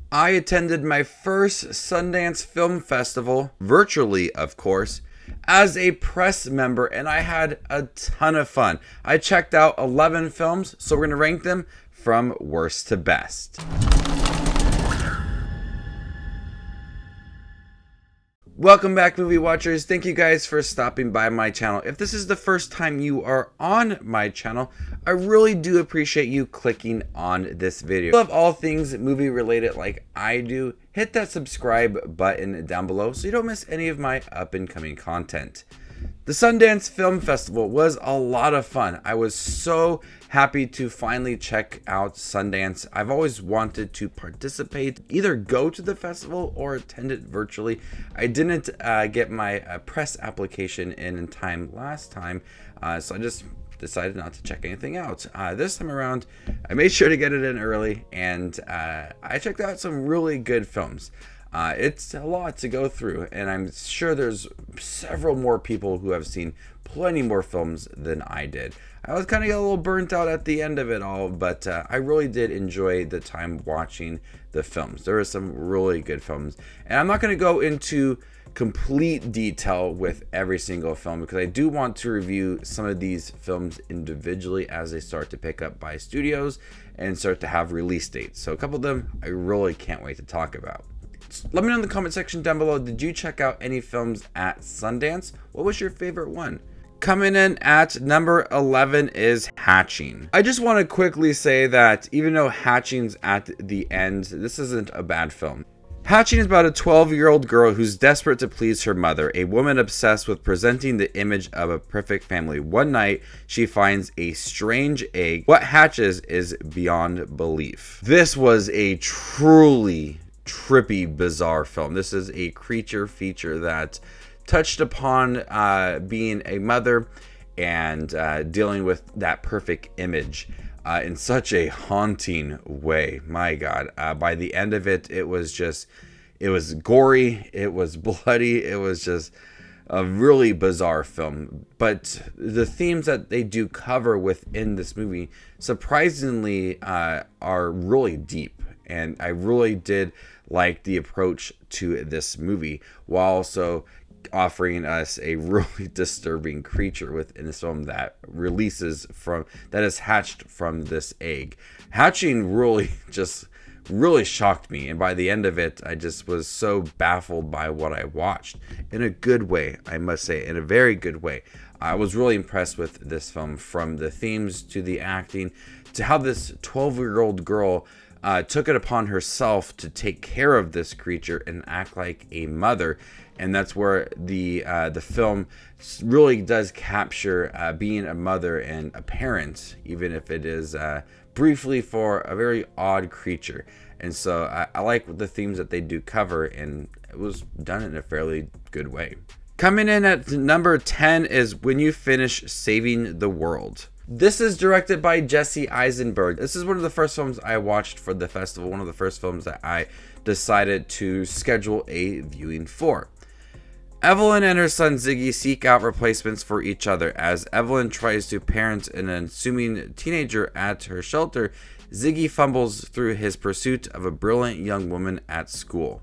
I attended my first Sundance Film Festival, virtually, of course, as a press member, and I had a ton of fun. I checked out 11 films, so we're going to rank them from worst to best. Welcome back, movie watchers. Thank you guys for stopping by my channel. If this is the first time you are on my channel, I really do appreciate you clicking on this video. If you love all things movie related like I do, hit that subscribe button down below so you don't miss any of my up and coming content. The Sundance Film Festival was a lot of fun. I was so happy to finally check out Sundance. I've always wanted to participate, either go to the festival or attend it virtually. I didn't get my press application in time last time, so I just decided not to check anything out. This time around, I made sure to get it in early, and I checked out some really good films. It's a lot to go through, and I'm sure there's several more people who have seen plenty more films than I did. I was kind of a little burnt out at the end of it all, but I really did enjoy the time watching the films. There were some really good films, and I'm not going to go into complete detail with every single film because I do want to review some of these films individually as they start to pick up by studios and start to have release dates. So a couple of them I really can't wait to talk about. Let me know in the comment section down below, did you check out any films at Sundance? What was your favorite one? Coming in at number 11 is Hatching. I just want to quickly say that even though Hatching's at the end, this isn't a bad film. Hatching is about a 12-year-old girl who's desperate to please her mother, a woman obsessed with presenting the image of a perfect family. One night, she finds a strange egg. What hatches is beyond belief. This was a truly trippy, bizarre film. This is a creature feature that touched upon being a mother and dealing with that perfect image in such a haunting way. My God, by the end of it, it was gory, it was bloody, it was just a really bizarre film. But the themes that they do cover within this movie surprisingly are really deep, and I really did like the approach to this movie, while also offering us a really disturbing creature within this film that is hatched from this egg. Hatching really shocked me, and by the end of it, I just was so baffled by what I watched, in a good way, I must say, in a very good way. I was really impressed with this film, from the themes to the acting to how this 12-year-old girl took it upon herself to take care of this creature and act like a mother. And that's where the film really does capture being a mother and a parent, even if it is briefly for a very odd creature. And so I like the themes that they do cover, and it was done in a fairly good way. Coming in at number 10 is When You Finish Saving the World. This is directed by Jesse Eisenberg. This is one of the first films I watched for the festival, one of the first films that I decided to schedule a viewing for. Evelyn and her son Ziggy seek out replacements for each other. As Evelyn tries to parent an unassuming teenager at her shelter, Ziggy fumbles through his pursuit of a brilliant young woman at school.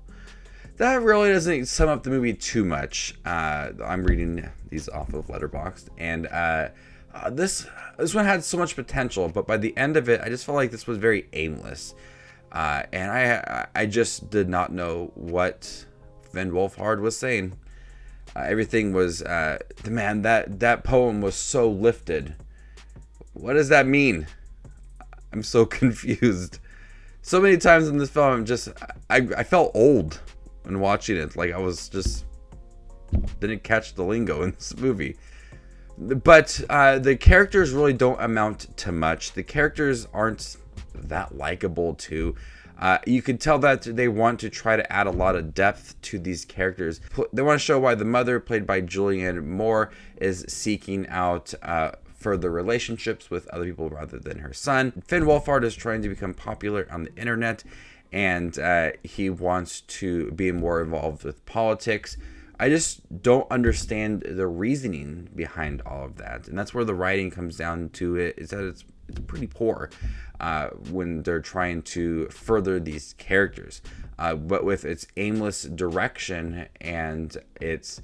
That really doesn't sum up the movie too much. I'm reading these off of Letterboxd, and this one had so much potential, but by the end of it, I just felt like this was very aimless, and I just did not know what Finn Wolfhard was saying. Everything was that poem was so lifted. What does that mean? I'm so confused. So many times in this film, I felt old when watching it. Like I was just didn't catch the lingo in this movie. But the characters really don't amount to much. The characters aren't that likable too. You could tell that they want to try to add a lot of depth to these characters. They want to show why the mother, played by Julianne Moore, is seeking out further relationships with other people rather than her son. Finn Wolfhard is trying to become popular on the internet, and he wants to be more involved with politics. I just don't understand the reasoning behind all of that, and that's where the writing comes down to it. Is that it's it's pretty poor when they're trying to further these characters. But with its aimless direction and its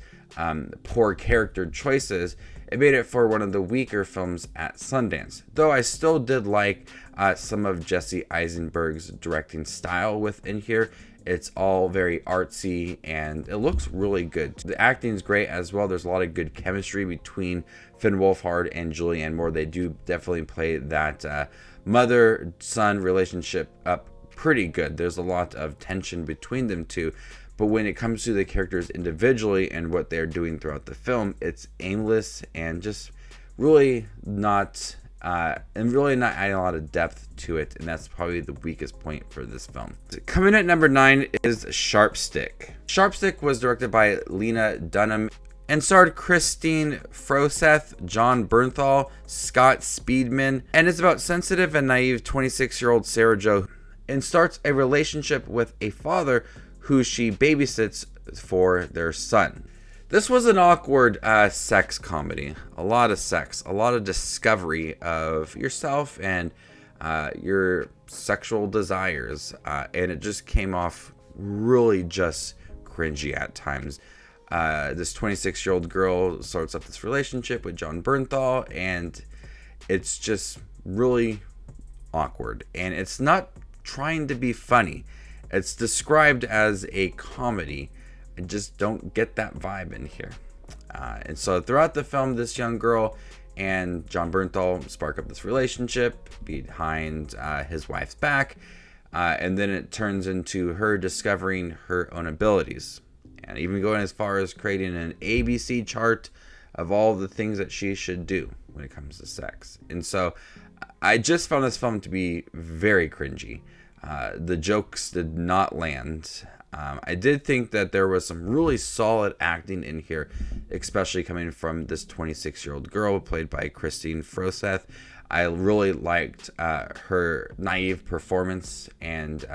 poor character choices, it made it for one of the weaker films at Sundance. Though I still did like some of Jesse Eisenberg's directing style within here. It's all very artsy and it looks really good. The acting is great as well. There's a lot of good chemistry between Finn Wolfhard and Julianne Moore. They do definitely play that mother-son relationship up pretty good. There's a lot of tension between them two. But when it comes to the characters individually and what they're doing throughout the film, it's aimless and just really not adding a lot of depth to it, and that's probably the weakest point for this film. Coming at number 9 is Sharpstick. Sharpstick was directed by Lena Dunham and starred Christine Froseth, John Bernthal, Scott Speedman, and it's about sensitive and naive 26-year-old Sarah Jo, and starts a relationship with a father who she babysits for their son. This was an awkward sex comedy. A lot of sex, a lot of discovery of yourself and your sexual desires. And it just came off really just cringy at times. This 26-year-old girl starts up this relationship with John Bernthal, and it's just really awkward. And it's not trying to be funny. It's described as a comedy. I just don't get that vibe in here. And so throughout the film, this young girl and John Bernthal spark up this relationship behind his wife's back. And then it turns into her discovering her own abilities. And even going as far as creating an ABC chart of all the things that she should do when it comes to sex. And so I just found this film to be very cringy. The jokes did not land. I did think that there was some really solid acting in here, especially coming from this 26-year-old girl played by Christine Froseth. I really liked her naive performance and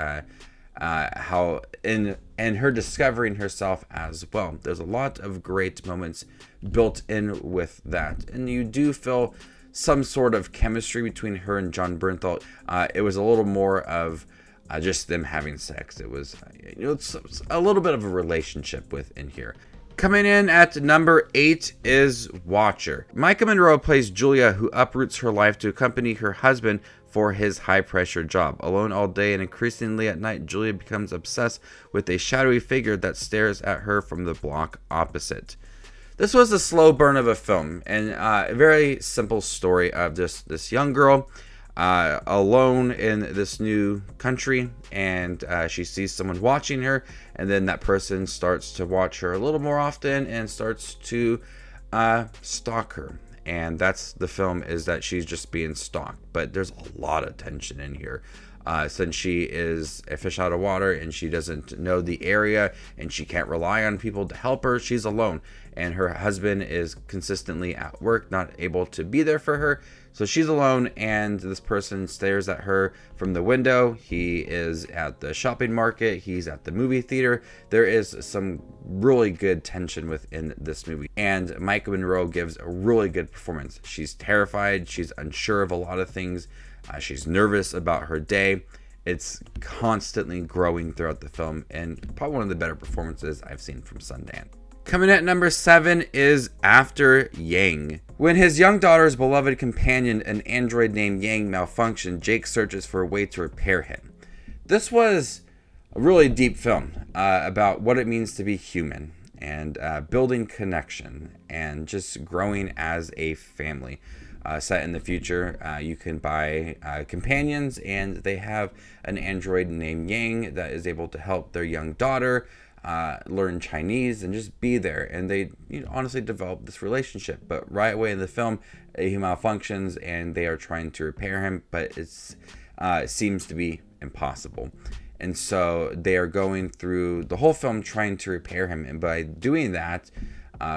how in her discovering herself as well. There's a lot of great moments built in with that, and you do feel some sort of chemistry between her and John Bernthal. It was a little more of just them having sex. It was, it's a little bit of a relationship within here. Coming in at number 8 is Watcher. Micah Monroe plays Julia, who uproots her life to accompany her husband for his high-pressure job. Alone all day and increasingly at night, Julia becomes obsessed with a shadowy figure that stares at her from the block opposite. This was a slow burn of a film, and a very simple story of just this young girl alone in this new country, and she sees someone watching her, and then that person starts to watch her a little more often and starts to stalk her. And that's the film, is that she's just being stalked. But there's a lot of tension in here. Since she is a fish out of water and she doesn't know the area and she can't rely on people to help her, she's alone. And her husband is consistently at work, not able to be there for her. So she's alone, and this person stares at her from the window. He is at the shopping market. He's at the movie theater. There is some really good tension within this movie. And Micah Monroe gives a really good performance. She's terrified. She's unsure of a lot of things. She's nervous about her day. It's constantly growing throughout the film, and probably one of the better performances I've seen from Sundance. Coming at number 7 is After Yang. When his young daughter's beloved companion, an android named Yang, malfunctioned, Jake searches for a way to repair him. This was a really deep film about what it means to be human and building connection and just growing as a family. Set in the future, you can buy companions, and they have an android named Yang that is able to help their young daughter learn Chinese and just be there. And they honestly develop this relationship. But right away in the film, he malfunctions and they are trying to repair him, but it seems to be impossible. And so they are going through the whole film trying to repair him. And by doing that,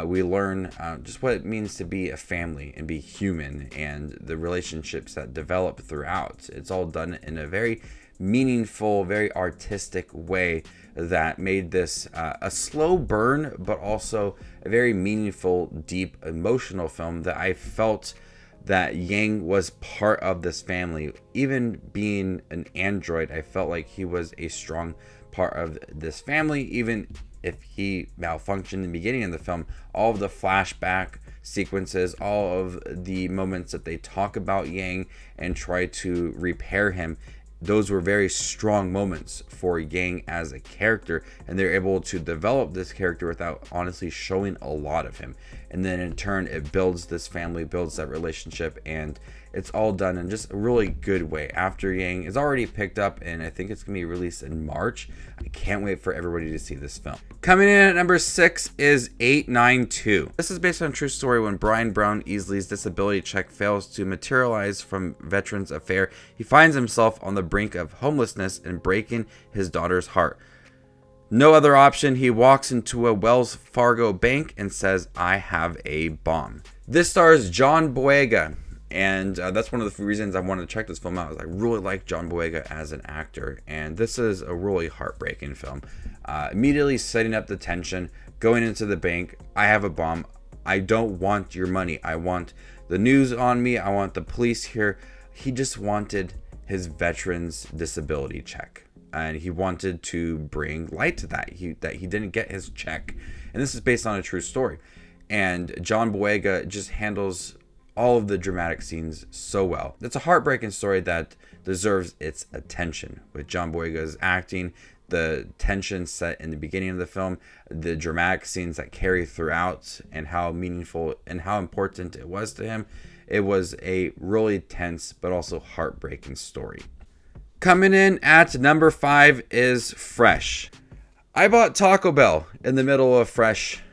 we learn just what it means to be a family and be human, and the relationships that develop throughout. It's all done in a very meaningful, very artistic way that made this a slow burn, but also a very meaningful, deep, emotional film that I felt that Yang was part of this family. Even being an android, I felt like he was a strong part of this family, even if he malfunctioned in the beginning of the film. All of the flashback sequences, all of the moments that they talk about Yang and try to repair him, those were very strong moments for Yang as a character, and they're able to develop this character without honestly showing a lot of him. And then in turn, it builds this family, builds that relationship, and it's all done in just a really good way. After Yang is already picked up, and I think it's going to be released in March. I can't wait for everybody to see this film. Coming in at number 6 is 892. This is based on a true story. When Brian Brown Easley's disability check fails to materialize from Veterans Affair, he finds himself on the brink of homelessness and breaking his daughter's heart. No other option, he walks into a Wells Fargo bank and says, "I have a bomb." This stars John Boyega, and that's one of the reasons I wanted to check this film out. Is I really like John Boyega as an actor, and this is a really heartbreaking film. Immediately setting up the tension, going into the bank. I have a bomb. I don't want your money. I want the news on me. I want the police here. He just wanted his veteran's disability check, and he wanted to bring light to that he didn't get his check. And this is based on a true story, and John Boyega just handles all of the dramatic scenes so well. It's a heartbreaking story that deserves its attention. With John Boyega's acting, the tension set in the beginning of the film, the dramatic scenes that carry throughout, and how meaningful and how important it was to him. It was a really tense but also heartbreaking story. Coming in at number 5 is Fresh. I bought Taco Bell in the middle of Fresh,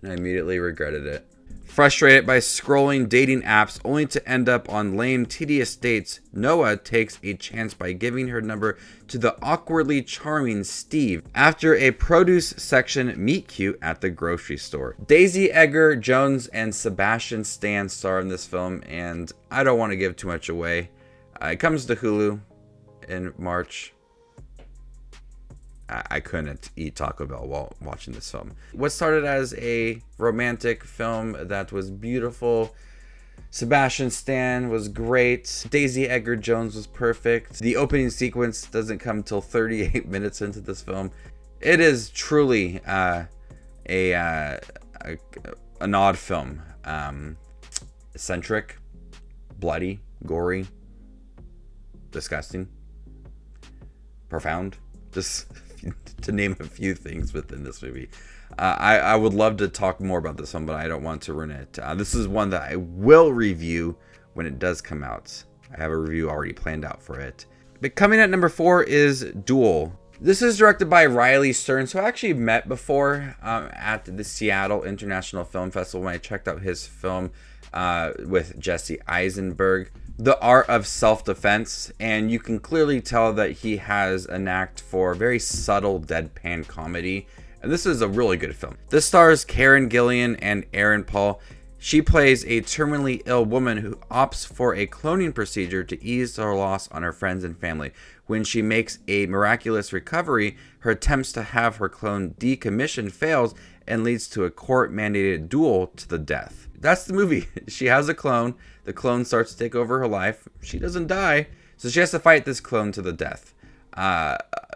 and I immediately regretted it. Frustrated by scrolling dating apps only to end up on lame, tedious dates, Noah takes a chance by giving her number to the awkwardly charming Steve after a produce section meet cute at the grocery store. Daisy Edgar Jones and Sebastian Stan star in this film, and I don't want to give too much away. It comes to Hulu in March. I couldn't eat Taco Bell while watching this film. What started as a romantic film that was beautiful. Sebastian Stan was great. Daisy Edgar Jones was perfect. The opening sequence doesn't come till 38 minutes into this film. It is truly an odd film. Eccentric, bloody, gory, disgusting, profound. Just to name a few things within this movie. I would love to talk more about this one, but I don't want to ruin it. This is one that I will review when it does come out. I have a review already planned out for it. But coming at number 4 is Duel. This is directed by Riley Stearns, who I actually met before at the Seattle International Film Festival when I checked out his film with Jesse Eisenberg, The Art of Self-Defense, and you can clearly tell that he has a knack for very subtle deadpan comedy, and this is a really good film. This stars Karen Gillan and Aaron Paul. She plays a terminally ill woman who opts for a cloning procedure to ease her loss on her friends and family. When she makes a miraculous recovery, her attempts to have her clone decommissioned fails and leads to a court-mandated duel to the death. That's the movie. She has a clone. The clone starts to take over her life. She doesn't die, so she has to fight this clone to the death.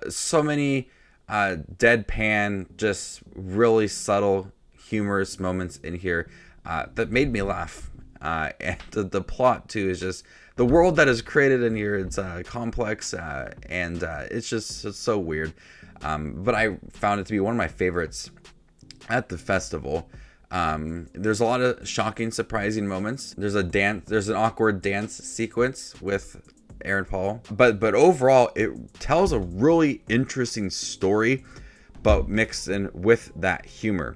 So many deadpan, just really subtle, humorous moments in here that made me laugh. And the plot, too, is just... the world that is created in here, it's complex, and it's so weird. But I found it to be one of my favorites at the festival. There's a lot of shocking, surprising moments. There's an awkward dance sequence with Aaron Paul. But overall, it tells a really interesting story, but mixed in with that humor.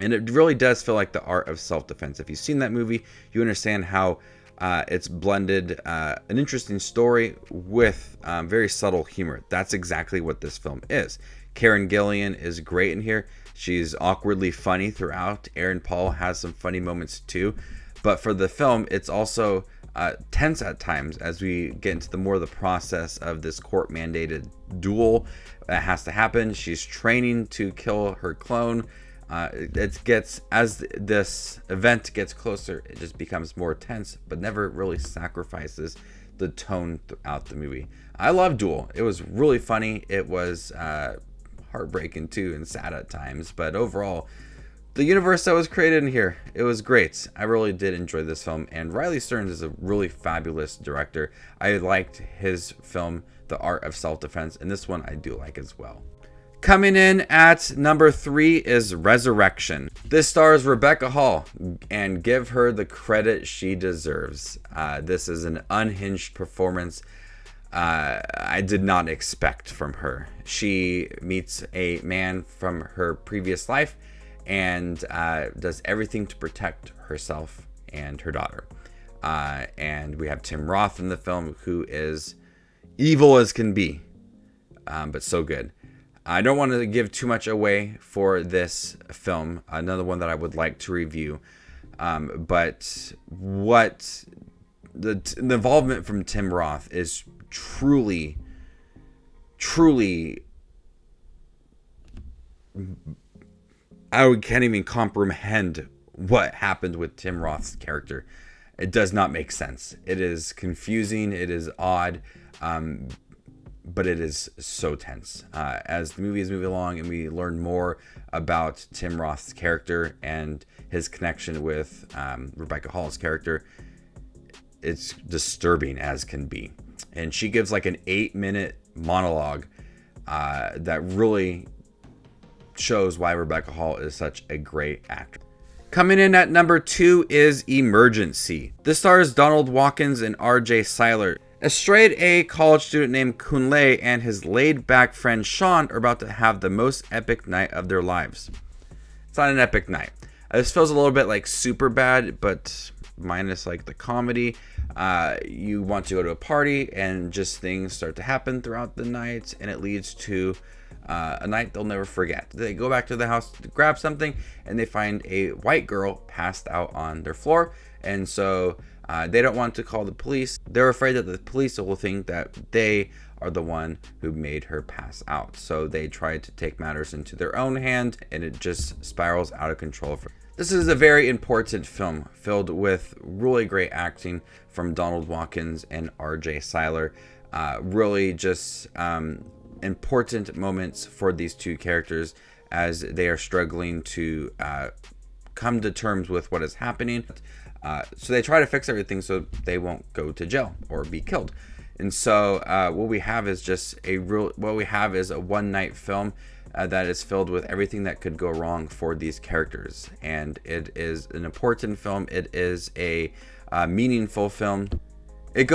And it really does feel like The Art of Self-Defense. If you've seen that movie, you understand how it's blended an interesting story with very subtle humor. That's exactly what this film is. Karen Gillan is great in here. She's awkwardly funny throughout. Aaron Paul has some funny moments too. But for the film, it's also tense at times as we get into the process of this court-mandated duel that has to happen. She's training to kill her clone. It gets, as this event gets closer, it just becomes more tense, but never really sacrifices the tone throughout the movie. I love Duel. It was really funny. It was heartbreaking too and sad at times, but overall, the universe that was created in here, it was great. I really did enjoy this film, and Riley Stearns is a really fabulous director. I liked his film, The Art of Self-Defense, and this one I do like as well. Coming in at number 3 is Resurrection. This stars Rebecca Hall, and give her the credit she deserves. This is an unhinged performance I did not expect from her. She meets a man from her previous life and does everything to protect herself and her daughter. And we have Tim Roth in the film, who is evil as can be, but so good. I don't want to give too much away for this film, another one that I would like to review. But what the involvement from Tim Roth is truly I can't even comprehend what happened with Tim Roth's character. It does not make sense. It is confusing. It is odd. But it is so tense. As the movie is moving along and we learn more about Tim Roth's character and his connection with Rebecca Hall's character, it's disturbing as can be. And she gives like an 8-minute monologue that really shows why Rebecca Hall is such a great actor. Coming in at number 2 is Emergency. This stars Donald Watkins and R.J. Cyler. A straight-A college student named Kunle and his laid-back friend Sean are about to have the most epic night of their lives. It's not an epic night. This feels a little bit like Superbad, but minus like the comedy. You want to go to a party and just things start to happen throughout the night, and it leads to a night they'll never forget. They go back to the house to grab something, and they find a white girl passed out on their floor, and so they don't want to call the police. They're afraid that the police will think that they are the one who made her pass out. So they try to take matters into their own hand, and it just spirals out of control. This is a very important film filled with really great acting from Donald Watkins and R.J. Cyler. Really just important moments for these two characters as they are struggling to come to terms with what is happening. So they try to fix everything so they won't go to jail or be killed. And so what we have is a one-night film that is filled with everything that could go wrong for these characters. And it is an important film. It is a meaningful film. It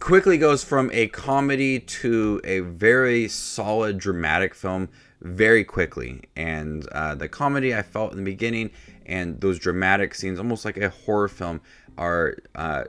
quickly goes from a comedy to a very solid dramatic film very quickly. And the comedy I felt in the beginning and those dramatic scenes, almost like a horror film, are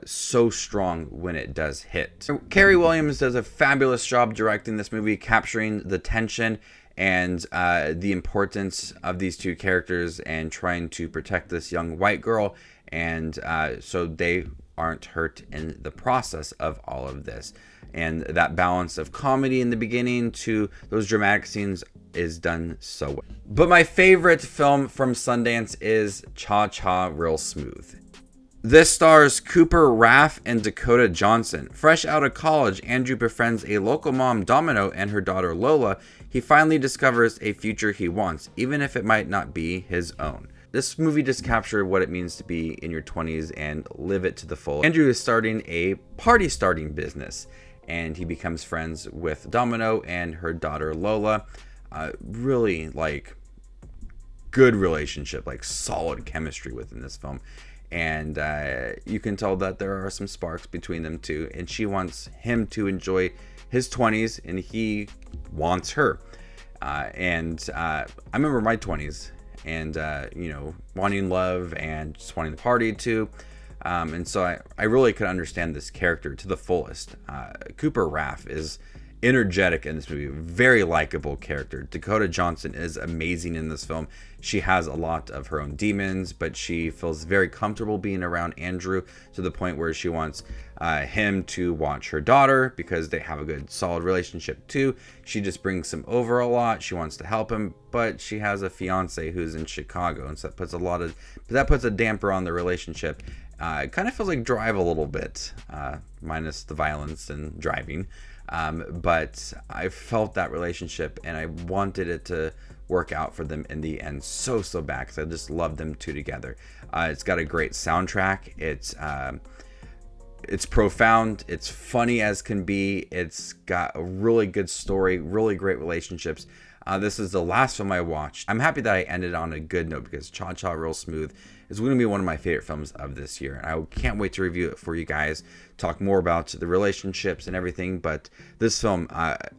so strong when it does hit. Carey Williams does a fabulous job directing this movie, capturing the tension and the importance of these two characters and trying to protect this young white girl, and so they aren't hurt in the process of all of this. And that balance of comedy in the beginning to those dramatic scenes is done so well. But my favorite film from Sundance is Cha Cha Real Smooth. This stars Cooper Raff and Dakota Johnson. Fresh out of college, Andrew befriends a local mom, Domino, and her daughter Lola. He finally discovers a future he wants, even if it might not be his own. This movie just captured what it means to be in your 20s and live it to the full. Andrew is starting a party starting business, and he becomes friends with Domino and her daughter Lola. Really like good relationship, like solid chemistry within this film. And you can tell that there are some sparks between them two, and she wants him to enjoy his 20s and he wants her. I remember my 20s and wanting love and just wanting to party too. And so I really could understand this character to the fullest. Cooper Raff is energetic in this movie. Very likable character. Dakota Johnson is amazing in this film. She has a lot of her own demons, but she feels very comfortable being around Andrew to the point where she wants him to watch her daughter because they have a good solid relationship too. She just brings him over a lot. She wants to help him, but she has a fiance who's in Chicago, and so that puts a damper on the relationship. It kind of feels like Drive a little bit, minus the violence and driving. But I felt that relationship, and I wanted it to work out for them in the end so bad, because I just love them two together. It's got a great soundtrack. It's profound. It's funny as can be. It's got a really good story, really great relationships. This is the last film I watched. I'm happy that I ended on a good note, because Cha Cha Real Smooth is going to be one of my favorite films of this year. And I can't wait to review it for you guys, talk more about the relationships and everything. But this film,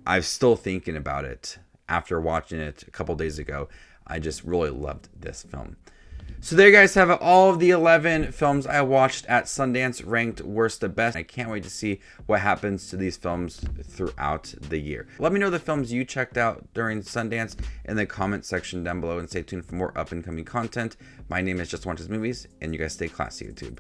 I'm still thinking about it after watching it a couple days ago. I just really loved this film. So there you guys have it, all of the 11 films I watched at Sundance ranked worst to best. I can't wait to see what happens to these films throughout the year. Let me know the films you checked out during Sundance in the comment section down below, and stay tuned for more up and coming content. My name is Just Watches Movies, and you guys stay classy, YouTube.